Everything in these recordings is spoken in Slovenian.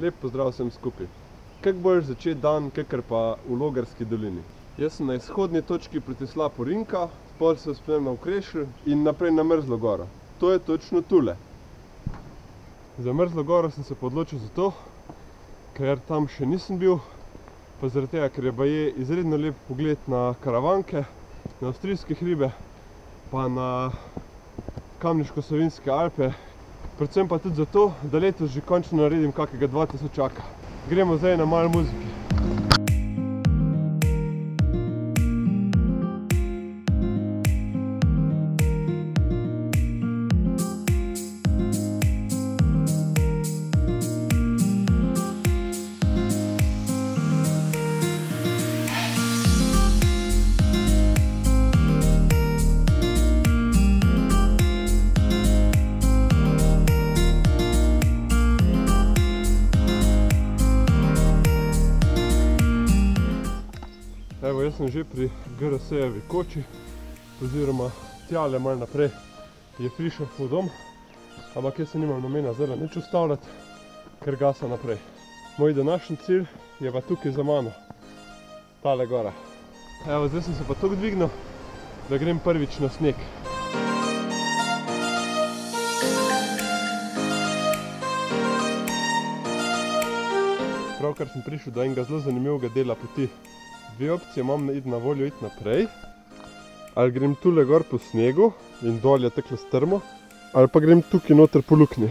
Lep pozdrav vsem skupaj. Kako boš začeti dan, kakor pa v Logarski dolini. Jaz sem na izhodni točki proti slapu Rinka, pol se vzpnem na Okrešelj in naprej na Mrzlo goro. To je točno tule. Za Mrzlo goro sem se odločil zato, ker tam še nisem bil, pa zaradi tega, ker je baje izredno lep pogled na Karavanke, na avstrijske hribe, pa na Kamniško-Savinjske Alpe. Predvsem pa tudi zato, da letos že končno naredim kakega 2000-aka. Gremo zdaj na malo muziki. Evo, jaz sem že pri GRS-jevi koči, oziroma tjale malo naprej je Frišofov dom, ampak jaz se nimam namena zdaj nič ustavljati, ker gasa naprej. Moj današnji cilj je pa tukaj za mano, tale gora. Evo, zdaj sem se pa toliko dvignil, da grem prvič na sneg. Pravkar sem prišel do enega zelo zanimivega dela poti. Dve opcije imam na voljo iti naprej, ali grem tule gor po snegu in dol je takle strmo, ali pa grem tukaj noter po luknji.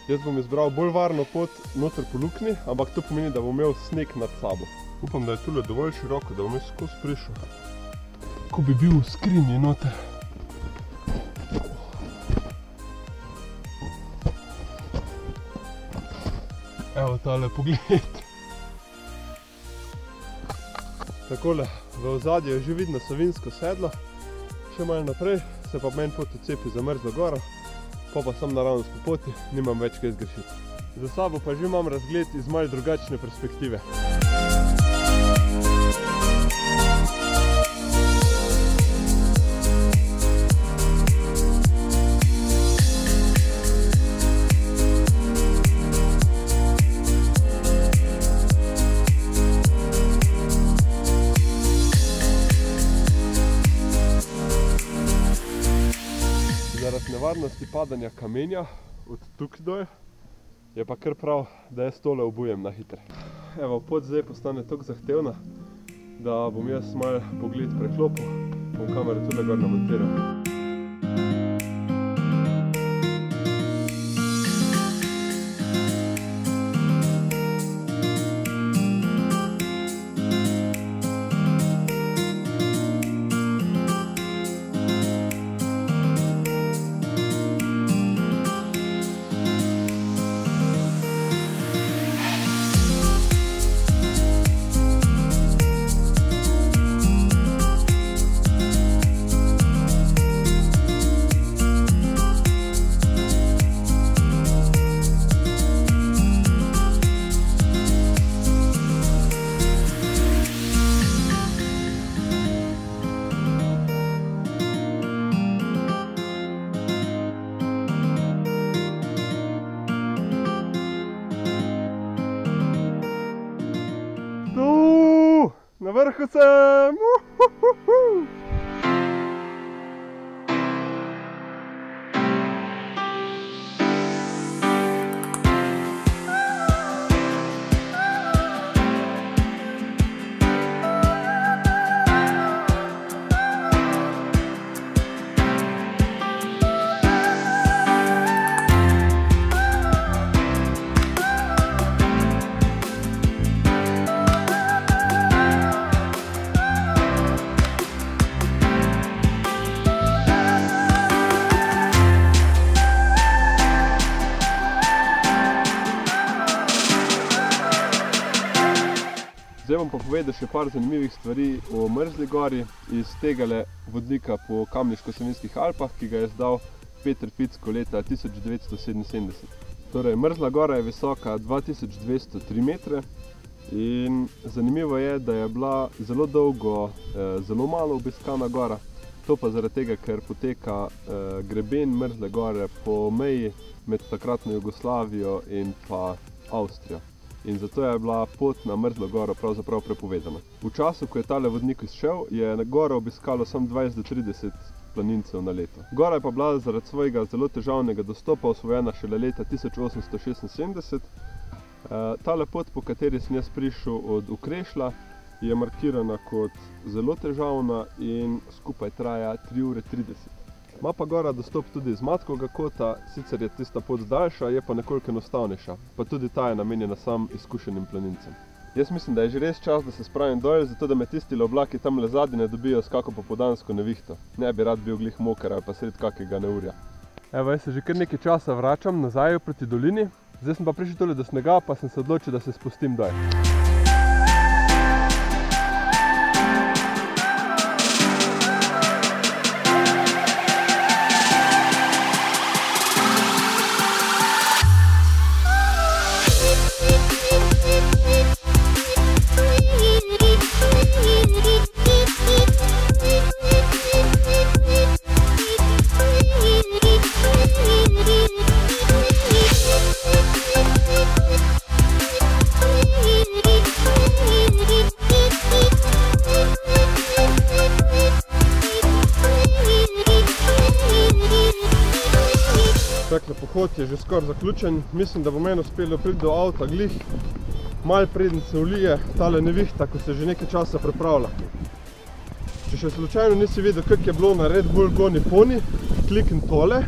Jaz bom izbral bolj varno pot noter po luknji, ampak to pomeni, da bom imel sneg nad sabo. Upam, da je tule dovolj široko, da bom jaz skozi prišel. Ko bi bil v skrinji noter. Evo tale pogled. Takole, v ozadju je že vidno Savinjsko sedlo, še malo naprej se pa meni pot odcepi za Mrzlo goro, pa sem naravnost po poti, nimam več kaj zgrešiti. Za sabo pa že imam razgled iz malo drugačne perspektive. Zaradi nevarnosti padanja kamenja od tukaj dol, je pa kar prav, da jaz tole obujem na hitro. Evo, pot zdaj postane toliko zahtevna, da bom jaz malo pogled preklopil, bom kamero tule gor namontiral. Na vrhu sem! Zdaj bom pa povedal še par zanimivih stvari o Mrzli gori iz tegale vodnika po Kamniško-Savinjskih Alpah, ki ga je izdal Peter Picko leta 1977. Torej, Mrzla gora je visoka 2203 metre in zanimivo je, da je bila zelo dolgo zelo malo obiskana gora. To pa zaradi tega, ker poteka greben Mrzle gore po meji med takratno Jugoslavijo in pa Avstrijo. in zato je bila pot na Mrzlo goro pravzaprav prepovedana. V času, ko je tale vodnik izšel, je goro obiskalo samo 20 do 30 planincev na leto. Gora je pa bila zaradi svojega zelo težavnega dostopa osvojena šele leta 1876. Tale pot, po kateri sem jaz prišel od Ukrešlja, je markirana kot zelo težavna in skupaj traja 3 ure 30. Ima pa gora dostop tudi iz Matkovega kota, sicer je tista pot daljša, je pa nekoliko enostavnejša, pa tudi ta je namenjena sam izkušenim planincem. Jaz mislim, da je že res čas, da se spravim dol, zato da me tisti oblaki tamle zadnji ne dobijo s kako popoldansko nevihto. Ne bi rad bil glih moker ali pa sred kakega neurja. Evo, jaz se že kar nekaj časa vračam nazaj proti dolini. Zdaj sem pa prišel tole do snega, pa sem se odločil, da se spustim dol. Takle pohod je že skoraj zaključen. Mislim, da bo meni uspelo priti do avta glih malo preden se ulije tale nevihta, ko se že nekaj časa pripravlja. Če še slučajno nisi videl, kako je bilo na Red Bull Goni Pony, klikni tole.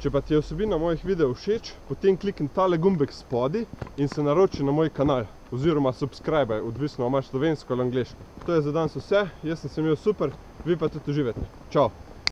Če pa ti je vsebina mojih videov všeč, potem klikni tale gumbek spodaj in se naroči na moj kanal. Oziroma subscribe, odvisno ali imaš slovensko ali angleško. To je za danes vse, jaz sem se imel super, vi pa tudi uživajte. Čau!